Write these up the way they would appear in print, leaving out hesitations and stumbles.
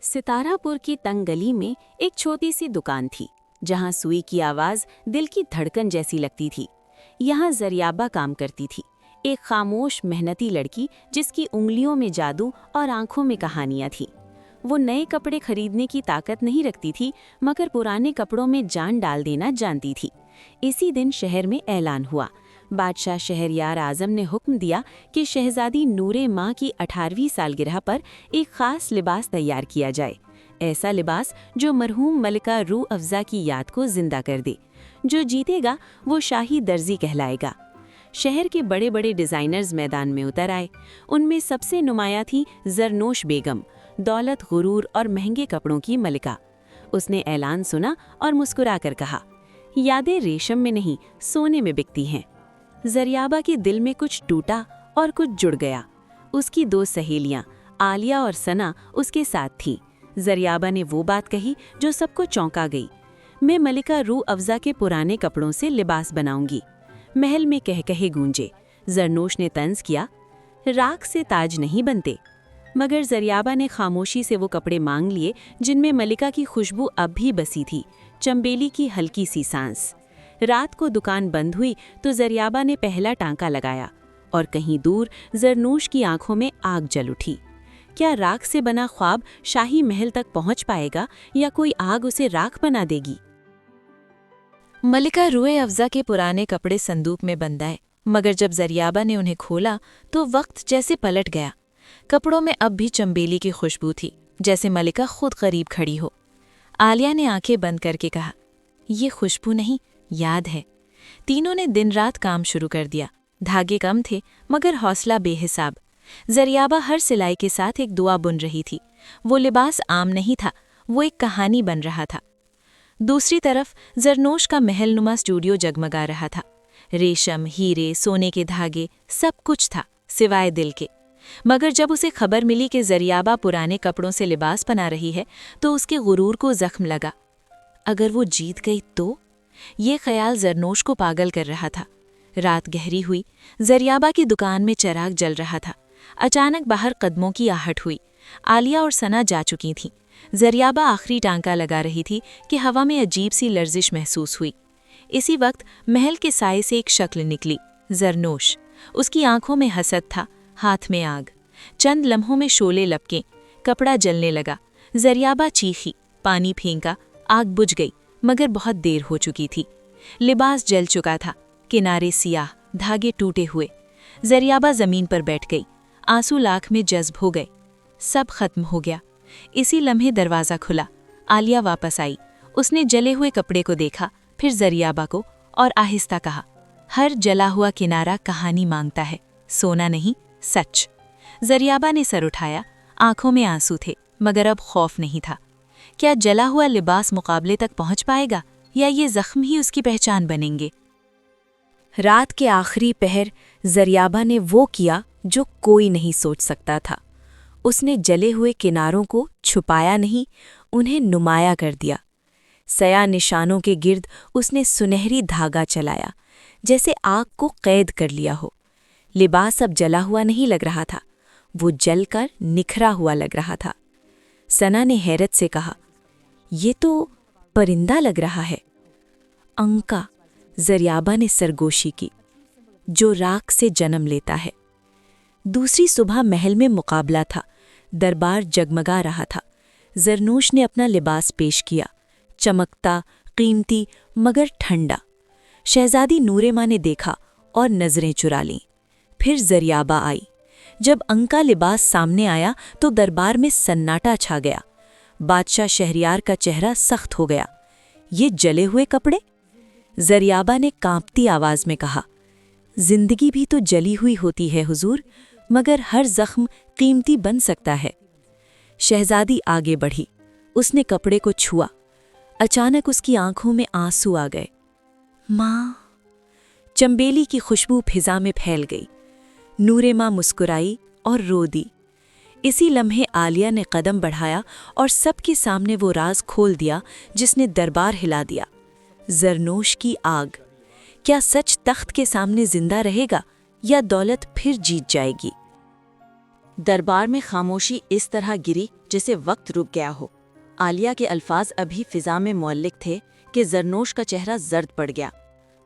सितारा पुर की तंग गली में एक छोटी सी दुकान थी जहां सुई की आवाज दिल की धड़कन जैसी लगती थी। यहाँ जरियाबा काम करती थी, एक खामोश मेहनती लड़की जिसकी उंगलियों में जादू और आंखों में कहानियां थीं। वो नए कपड़े खरीदने की ताकत नहीं रखती थी, मगर पुराने कपड़ों में जान डाल देना जानती थी। इसी दिन शहर में ऐलान हुआ। बादशाह शहरयार आजम ने हुक्म दिया कि शहजादी नूरे माँ की 18वीं सालगिरह पर एक खास लिबास तैयार किया जाए। ऐसा लिबास जो मरहूम मलिका रूह अफ़ज़ा की याद को जिंदा कर दे। जो जीतेगा वो शाही दर्जी कहलाएगा। शहर के बड़े बड़े डिज़ाइनर्स मैदान में उतर आए। उनमें सबसे नुमाया थी ज़रनोश बेगम, दौलत, गुरूर और महंगे कपड़ों की मलिका। उसने ऐलान सुना और मुस्कुराकर कहा, यादें रेशम में नहीं, सोने में बिकती हैं। जरियाबा के दिल में कुछ टूटा और कुछ जुड़ गया। उसकी 2 सहेलियां आलिया और सना उसके साथ थीं। जरियाबा ने वो बात कही जो सबको चौंका गई, मैं मलिका रूह अफ़ज़ा के पुराने कपड़ों से लिबास बनाऊंगी। महल में कह गूंजे। जरनोश ने तंज किया, राख से ताज नहीं बनते। मगर जरियाबा ने खामोशी से वो कपड़े मांग लिए जिनमें मलिका की खुशबू अब भी बसी थी, चंबेली की हल्की सी सांस। रात को दुकान बंद हुई तो जरियाबा ने पहला टांका लगाया और कहीं दूर जरनोश की आंखों में आग जल उठी। क्या राख से बना ख्वाब शाही महल तक पहुंच पाएगा या कोई आग उसे राख बना देगी? मलिका रूह अफ़ज़ा के पुराने कपड़े संदूक में बंद आए, मगर जब जरियाबा ने उन्हें खोला तो वक्त जैसे पलट गया। कपड़ों में अब भी चंबेली की खुशबू थी, जैसे मलिका खुद करीब खड़ी हो। आलिया ने आंखें बंद करके कहा, ये खुशबू नहीं, याद है। तीनों ने दिन रात काम शुरू कर दिया। धागे कम थे मगर हौसला बेहिसाब। जरियाबा हर सिलाई के साथ एक दुआ बुन रही थी। वो लिबास आम नहीं था, वो एक कहानी बन रहा था। दूसरी तरफ जरनोश का महलनुमा स्टूडियो जगमगा रहा था। रेशम, हीरे, सोने के धागे, सब कुछ था सिवाय दिल के। मगर जब उसे खबर मिली कि जरियाबा पुराने कपड़ों से लिबास बना रही है तो उसके गुरूर को जख्म लगा। अगर वो जीत गई तो? ये ख्याल जरनोश को पागल कर रहा था। रात गहरी हुई। जरियाबा की दुकान में चिराग जल रहा था। अचानक बाहर कदमों की आहट हुई। आलिया और सना जा चुकी थीं। जरियाबा आखिरी टांका लगा रही थी कि हवा में अजीब सी लर्जिश महसूस हुई। इसी वक्त महल के साए से एक शक्ल निकली, जरनोश। उसकी आंखों में हसद था, हाथ में आग। चंद लम्हों में शोले लपके, कपड़ा जलने लगा। जरियाबा चीखी, पानी फेंका, आग बुझ गई, मगर बहुत देर हो चुकी थी। लिबास जल चुका था, किनारे सियाह, धागे टूटे हुए। जरियाबा जमीन पर बैठ गई, आंसू लाख में जज्ब हो गए। सब खत्म हो गया। इसी लम्हे दरवाज़ा खुला। आलिया वापस आई। उसने जले हुए कपड़े को देखा, फिर जरियाबा को, और आहिस्ता कहा, हर जला हुआ किनारा कहानी मांगता है, सोना नहीं, सच। जरियाबा ने सर उठाया। आंखों में आंसू थे, मगर अब खौफ नहीं था। क्या जला हुआ लिबास मुकाबले तक पहुंच पाएगा या ये जख्म ही उसकी पहचान बनेंगे? रात के आखिरी पहर जरियाबा ने वो किया जो कोई नहीं सोच सकता था। उसने जले हुए किनारों को छुपाया नहीं, उन्हें नुमाया कर दिया। सया निशानों के गिर्द उसने सुनहरी धागा चलाया, जैसे आग को कैद कर लिया हो। लिबास अब जला हुआ नहीं लग रहा था, वो जलकर निखरा हुआ लग रहा था। सना ने हैरत से कहा, ये तो परिंदा लग रहा है। अंका, जरियाबा ने सरगोशी की, जो राख से जन्म लेता है। दूसरी सुबह महल में मुकाबला था। दरबार जगमगा रहा था। जरनोश ने अपना लिबास पेश किया, चमकता, कीमती, मगर ठंडा। शहजादी नूरे माँ ने देखा और नजरें चुरा लीं। फिर जरियाबा आई। जब अंका लिबास सामने आया तो दरबार में सन्नाटा छा गया। बादशाह शहरयार का चेहरा सख्त हो गया। ये जले हुए कपड़े? जरियाबा ने कांपती आवाज में कहा, जिंदगी भी तो जली हुई होती है हुजूर, मगर हर जख्म कीमती बन सकता है। शहजादी आगे बढ़ी। उसने कपड़े को छुआ। अचानक उसकी आंखों में आंसू आ गए। माँ। चंबेली की खुशबू फिजा में फैल गई। नूरे माँ मुस्कुराई और रो दी। इसी लम्हे आलिया ने कदम बढ़ाया और सबके सामने वो राज खोल दिया जिसने दरबार हिला दिया। जरनोश की आग। क्या सच तख्त के सामने जिंदा रहेगा या दौलत फिर जीत जाएगी? दरबार में खामोशी इस तरह गिरी جسے وقت رک گیا ہو۔ عالیہ کے الفاظ ابھی فضا میں معلق تھے کہ زرنوش کا چہرہ زرد پڑ گیا۔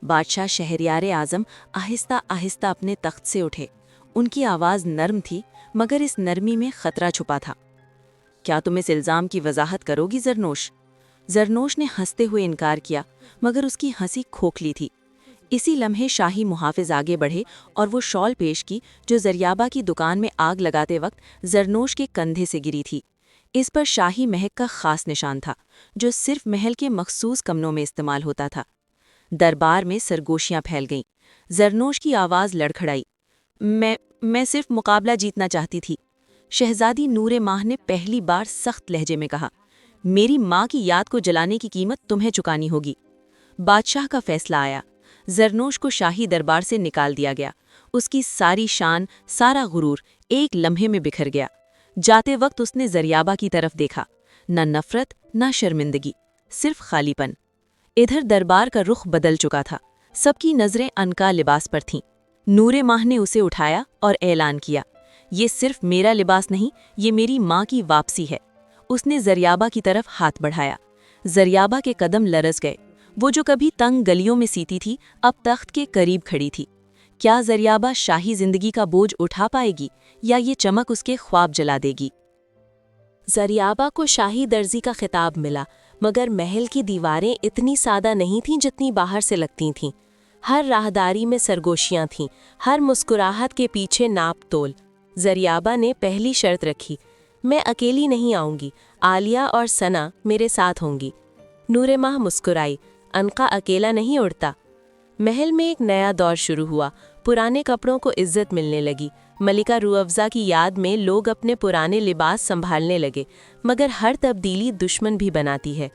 بادشاہ شہریار اعظم آہستہ آہستہ اپنے تخت سے اٹھے۔ ان کی آواز نرم تھی، مگر اس نرمی میں خطرہ چھپا تھا۔ کیا تم اس الزام کی وضاحت کرو گی زرنوش؟ زرنوش نے ہنستے ہوئے انکار کیا، مگر اس کی ہنسی کھوکھلی تھی۔ اسی لمحے شاہی محافظ آگے بڑھے اور وہ شال پیش کی جو زریابہ کی دکان میں آگ لگاتے وقت زرنوش کے کندھے سے گری تھی۔ اس پر شاہی مہک کا خاص نشان تھا، جو صرف محل کے مخصوص کمروں میں استعمال ہوتا تھا۔ دربار میں سرگوشیاں پھیل گئیں۔ زرنوش کی آواز لڑکھڑائی، میں صرف مقابلہ جیتنا چاہتی تھی۔ شہزادی نور ماہ نے پہلی بار سخت لہجے میں کہا، میری ماں کی یاد کو جلانے کی قیمت تمہیں چکانی ہوگی۔ بادشاہ کا فیصلہ آیا۔ زرنوش کو شاہی دربار سے نکال دیا گیا۔ اس کی ساری شان، سارا غرور ایک لمحے میں بکھر گیا۔ جاتے وقت اس نے زریابہ کی طرف دیکھا، نہ نفرت نہ شرمندگی، صرف خالی پن۔ ادھر دربار کا رخ بدل چکا تھا، سب کی نظریں عنقا لباس پر تھیں۔ نور ماہ نے اسے اٹھایا اور اعلان کیا، یہ صرف میرا لباس نہیں، یہ میری ماں کی واپسی ہے۔ اس نے زریابہ کی طرف ہاتھ بڑھایا۔ زریابہ کے قدم لرز گئے۔ وہ جو کبھی تنگ گلیوں میں سیتی تھی، اب تخت کے قریب کھڑی تھی۔ کیا زریابہ شاہی زندگی کا بوجھ اٹھا پائے گی یا یہ چمک اس کے خواب جلا دے گی؟ زریابہ کو شاہی درزی کا خطاب ملا، مگر محل کی دیواریں اتنی سادہ نہیں تھیں جتنی باہر سے لگتی تھیں۔ ہر راہداری میں سرگوشیاں تھیں، ہر مسکراہٹ کے پیچھے ناپ تول۔ زریابہ نے پہلی شرط رکھی، میں اکیلی نہیں آؤں گی، عالیہ اور ثنا میرے ساتھ ہوں گی۔ نور ماہ مسکرائی، عنقا اکیلا نہیں اڑتا۔ محل میں ایک نیا دور شروع ہوا، پرانے کپڑوں کو عزت ملنے لگی۔ ملکہ روح افزا کی یاد میں لوگ اپنے پرانے لباس سنبھالنے لگے، مگر ہر تبدیلی دشمن بھی بناتی ہے۔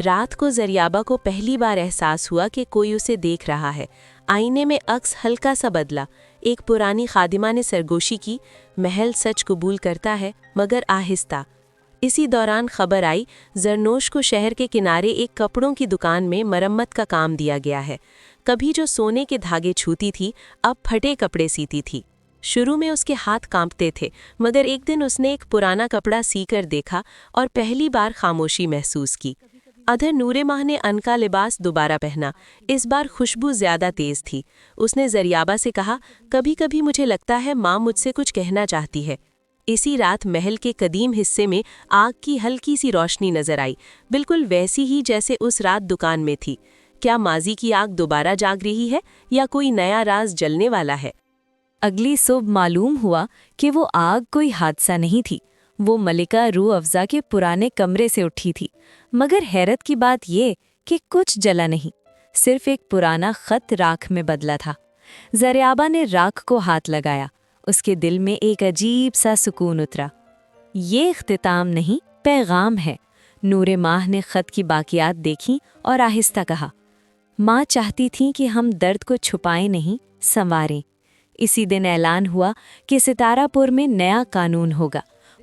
رات کو زریابہ کو پہلی بار احساس ہوا کہ کوئی اسے دیکھ رہا ہے۔ آئینے میں عکس ہلکا سا بدلا، ایک پرانی خادمہ نے سرگوشی کی، محل سچ قبول کرتا ہے مگر آہستہ۔ اسی دوران خبر آئی، زرنوش کو شہر کے کنارے ایک کپڑوں کی دکان میں مرمت کا کام دیا گیا ہے۔ کبھی جو سونے کے دھاگے چھوتی تھی، اب پھٹے کپڑے سیتی تھی۔ شروع میں اس کے ہاتھ کانپتے تھے، مگر ایک دن اس نے ایک پرانا کپڑا سی کر دیکھا اور پہلی بار خاموشی محسوس کی۔ ادھر نور ماہ نے عنقا لباس دوبارہ پہنا، اس بار خوشبو زیادہ تیز تھی۔ اس نے زریابہ سے کہا، کبھی کبھی مجھے لگتا ہے ماں مجھ سے کچھ کہنا چاہتی ہے۔ اسی رات محل کے قدیم حصے میں آگ کی ہلکی سی روشنی نظر آئی، بالکل ویسی ہی جیسے اس رات دکان میں تھی۔ کیا ماضی کی آگ دوبارہ جاگ رہی ہے یا کوئی نیا راز جلنے والا ہے؟ اگلی صبح معلوم ہوا کہ وہ آگ کوئی حادثہ نہیں تھی، وہ ملکہ روح افزا کے پرانے کمرے سے اٹھی تھی۔ مگر حیرت کی بات یہ کہ کچھ جلا نہیں، صرف ایک پرانا خط راکھ میں بدلا تھا۔ زریابہ نے راکھ کو ہاتھ لگایا، اس کے دل میں ایک عجیب سا سکون اترا۔ یہ اختتام نہیں، پیغام ہے۔ نور ماہ نے خط کی باقیات دیکھیں اور آہستہ کہا، ماں چاہتی تھیں کہ ہم درد کو چھپائیں نہیں، سنواریں۔ اسی دن اعلان ہوا کہ ستارہ پور میں نیا قانون ہوگا۔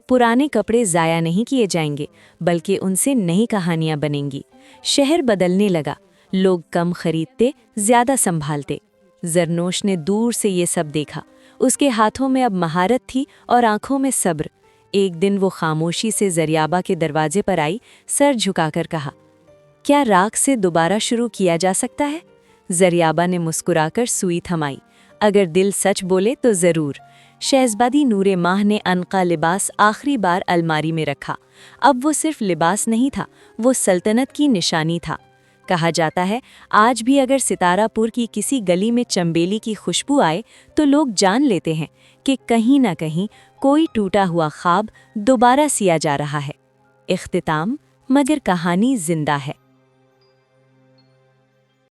پرانے کپڑے ضائع نہیں کیے جائیں گے، بلکہ ان سے نئی کہانیاں بنیں گی۔ شہر بدلنے لگا، لوگ کم خریدتے، زیادہ سنبھالتے۔ زرنوش نے دور سے یہ سب دیکھا، اس کے ہاتھوں میں اب مہارت تھی اور آنکھوں میں صبر۔ ایک دن وہ خاموشی سے زریابہ کے دروازے پر آئی، سر جھکا کر کہا، کیا راکھ سے دوبارہ شروع کیا جا سکتا ہے؟ زریابہ نے مسکرا کر سوئی تھمائی، اگر دل سچ بولے تو ضرور۔ شہزادی نور ماہ نے عنقا لباس آخری بار الماری میں رکھا۔ اب وہ صرف لباس نہیں تھا، وہ سلطنت کی نشانی تھا۔ کہا جاتا ہے، آج بھی اگر ستارہ پور کی کسی گلی میں چنبیلی کی خوشبو آئے تو لوگ جان لیتے ہیں کہ کہیں نہ کہیں کوئی ٹوٹا ہوا خواب دوبارہ سیا جا رہا ہے۔ اختتام، مگر کہانی زندہ ہے۔